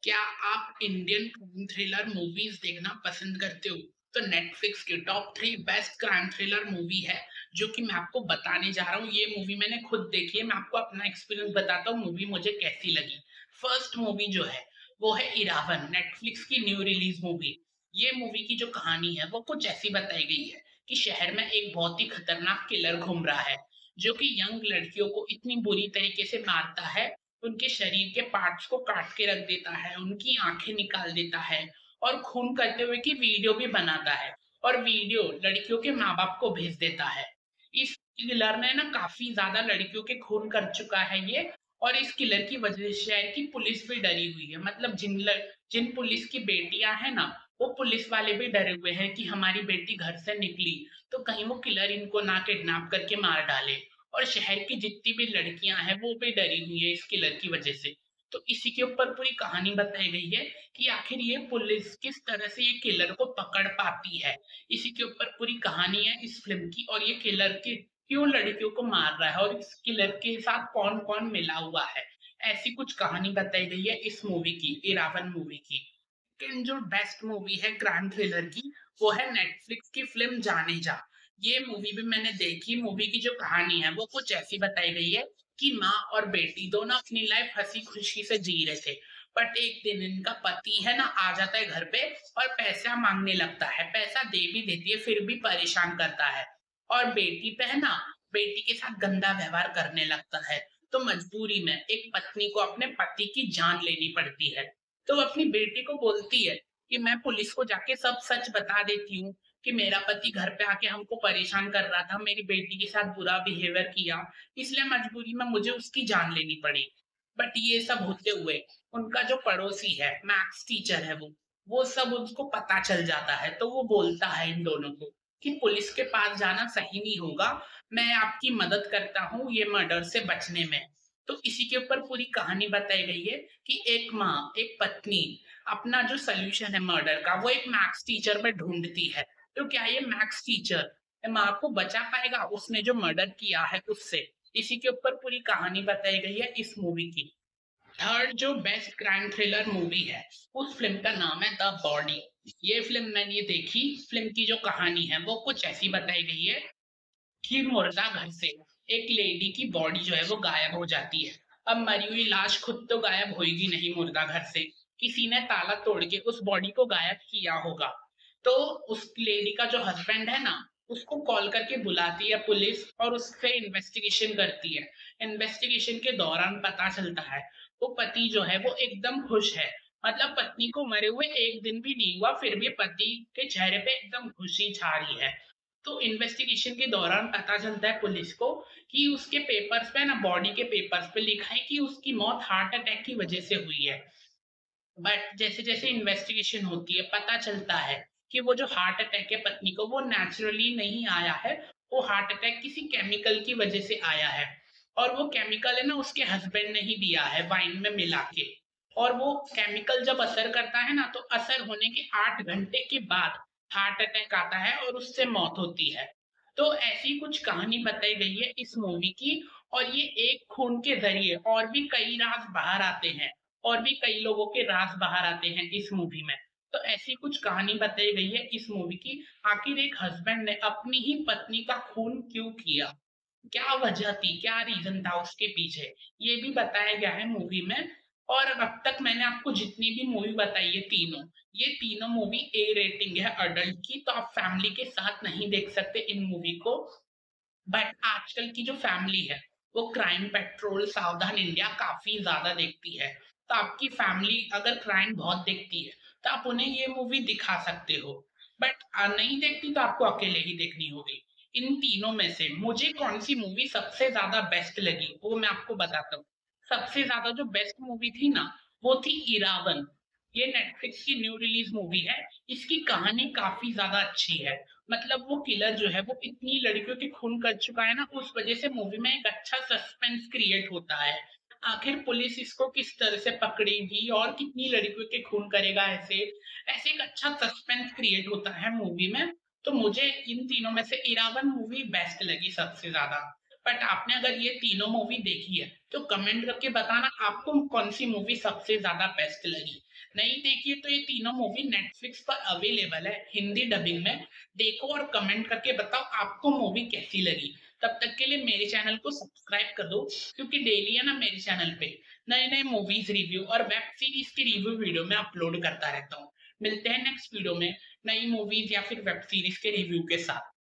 क्या आप Indian crime thriller movies देखना पसंद करते हो? तो नेटफ्लिक्स की top 3 best crime thriller movie है, जो कि मैं आपको बताने जा रहा हूँ। ये मूवी मैंने खुद देखी है। मैं आपको अपना एक्सपीरियंस बताता हूँ मूवी मुझे कैसी लगी। फर्स्ट मूवी जो है वो है इरावन, नेटफ्लिक्स की न्यू रिलीज मूवी। ये मूवी की जो कहानी है वो कुछ ऐसी बताई गई है कि शहर में एक बहुत ही खतरनाक किलर घूम रहा है, जो कि यंग लड़कियों को इतनी बुरी तरीके से मारता है, उनके शरीर के पार्ट्स को काट के रख देता है, उनकी आंखें निकाल देता है और खून करते हुए की वीडियो भी बनाता है और वीडियो लड़कियों के माँ बाप को भेज देता है। इस किलर ने ना काफी ज्यादा लड़कियों के खून कर चुका है ये। और इस किलर की वजह से शहर की पुलिस भी डरी हुई है। मतलब जिन पुलिस की बेटियां हैं ना, वो पुलिस वाले भी डरे हुए हैं कि हमारी बेटी घर से निकली तो कहीं वो किलर इनको ना किडनैप करके मार डाले। और शहर की जितनी भी लड़कियां हैं वो भी डरी हुई है इस किलर की वजह से। तो इसी के ऊपर पूरी कहानी बताई गई है कि आखिर ये पुलिस किस तरह से ये किलर को पकड़ पाती है। इसी के ऊपर पूरी कहानी है इस फिल्म की। और ये किलर के क्यों लड़कियों को मार रहा है और इस किलर के साथ कौन कौन मिला हुआ है, ऐसी कुछ कहानी बताई गई है इस मूवी की, इरावन मूवी की। लेकिन जो बेस्ट मूवी है क्राइम थ्रिलर की, वो है नेटफ्लिक्स की फिल्म जाने जा। ये मूवी भी मैंने देखी। मूवी की जो कहानी है वो कुछ ऐसी बताई गई है कि माँ और बेटी दोनों अपनी लाइफ हंसी खुशी से जी रहे थे। बट एक दिन इनका पति है ना आ जाता है घर पे और पैसा मांगने लगता है। पैसा दे भी देती है फिर भी परेशान करता है। और बेटी पे है ना, बेटी के साथ गंदा व्यवहार करने लगता है। तो मजबूरी में एक पत्नी को अपने पति की जान लेनी पड़ती है। तो वो अपनी बेटी को बोलती है कि मैं पुलिस को जाके सब सच बता देती हूँ कि मेरा पति घर पे आके हमको परेशान कर रहा था, मेरी बेटी के साथ बुरा बिहेवियर किया, इसलिए मजबूरी में मुझे उसकी जान लेनी पड़ी। बट ये सब होते हुए उनका जो पड़ोसी है, मैथ्स टीचर है, वो सब उसको पता चल जाता है। तो वो बोलता है इन दोनों को कि पुलिस के पास जाना सही नहीं होगा, मैं आपकी मदद करता हूँ ये मर्डर से बचने में। तो इसी के ऊपर पूरी कहानी बताई गई है कि एक माँ, एक पत्नी अपना जो सोल्यूशन है मर्डर का वो एक मैथ्स टीचर में ढूंढती है। तो क्या ये मैथ्स टीचर माँ को बचा पाएगा उसने जो मर्डर किया है उससे? इसी के ऊपर पूरी कहानी बताई गई है इस मूवी की। थर्ड जो बेस्ट क्राइम थ्रिलर मूवी है, उस फिल्म का नाम है द बॉडी। ये फिल्म मैंने देखी। फिल्म की जो कहानी है वो कुछ ऐसी बताई गई है कि मुर्दा घर से एक लेडी की बॉडी जो है वो गायब हो जाती है। अब मरी हुई लाश खुद तो गायब होगी नहीं मुर्दा घर से, किसी ने ताला तोड़ के उस बॉडी को गायब किया होगा। तो उस लेडी का जो हस्बैंड है ना, उसको कॉल करके बुलाती है पुलिस और उससे इन्वेस्टिगेशन करती है। इन्वेस्टिगेशन के दौरान पता चलता है वो पति जो है वो एकदम खुश है। मतलब पत्नी को मरे हुए एक दिन भी नहीं हुआ फिर भी पति के चेहरे पे एकदम खुशी छा रही है। तो इन्वेस्टिगेशन के दौरान पता चलता है पुलिस को कि उसके पेपर्स पे ना, बॉडी के पेपर्स पे लिखा है कि उसकी मौत हार्ट अटैक की वजह से हुई है। बट जैसे जैसे इन्वेस्टिगेशन होती है पता चलता है कि वो जो हार्ट अटैक है पत्नी को वो नेचुरली नहीं आया है, वो हार्ट अटैक किसी केमिकल की वजह से आया है। और वो केमिकल है ना उसके हस्बैंड ने ही दिया है वाइन में मिला के। और वो केमिकल जब असर करता है ना तो असर होने के 8 घंटे के बाद हार्ट अटैक आता है और उससे मौत होती है। तो ऐसी कुछ कहानी बताई गई है इस मूवी की। और ये एक खून के जरिए और भी कई राज बाहर आते हैं, और भी कई लोगों के राज बाहर आते हैं इस मूवी में। तो ऐसी कुछ कहानी बताई गई है इस मूवी की। आखिर एक हस्बैंड ने अपनी ही पत्नी का खून क्यों किया, क्या वजह थी, क्या रीजन था उसके पीछे, ये भी बताया गया है मूवी में। और अब तक मैंने आपको जितनी भी मूवी बताई है तीनों, ये तीनों मूवी ए रेटिंग है अडल्ट की, तो आप फैमिली के साथ नहीं देख सकते इन मूवी को। बट आजकल की जो फैमिली है वो क्राइम पेट्रोल, सावधान इंडिया काफी ज्यादा देखती है। तो आपकी फैमिली अगर क्राइम बहुत देखती है तो आप उन्हें ये मूवी दिखा सकते हो। बट नहीं देखती तो आपको अकेले ही देखनी होगी। इन तीनों में से मुझे कौन सी मूवी सबसे ज्यादा बेस्ट लगी वो मैं आपको बताता हूँ। सबसे ज्यादा जो बेस्ट मूवी थी ना, वो थी इरावन। ये नेटफ्लिक्स की न्यू रिलीज मूवी है। इसकी कहानी काफी ज्यादा अच्छी है। मतलब वो किलर जो है वो इतनी लड़कियों के खून कर चुका है ना, उस वजह से मूवी में एक अच्छा सस्पेंस क्रिएट होता है। आखिर पुलिस इसको किस तरह से पकड़ेगी और कितनी लड़कियों के खून करेगा, ऐसे ऐसे एक अच्छा सस्पेंस क्रिएट होता है मूवी में। तो मुझे इन तीनों में से इरावन मूवी बेस्ट लगी सबसे ज्यादा। बट आपने अगर ये तीनों मूवी देखी है, तो कमेंट करके बताना आपको कौन-सी मूवी सबसे ज़्यादा बेस्ट लगी। नहीं देखी है तो ये तीनों मूवी नेटफ्लिक्स पर अवेलेबल है हिंदी डबिंग में। देखो और कमेंट करके बताओ आपको मूवी कैसी लगी। तब तक के लिए मेरे चैनल को सब्सक्राइब कर दो, क्योंकि डेली है ना मेरे चैनल पे नए-नए मूवीज़ रिव्यू और वेब सीरीज़ की रिव्यू वीडियो मैं अपलोड करता रहता हूँ। मिलते हैं नेक्स्ट वीडियो में नई मूवीज़ या फिर वेब सीरीज़ के रिव्यू के साथ।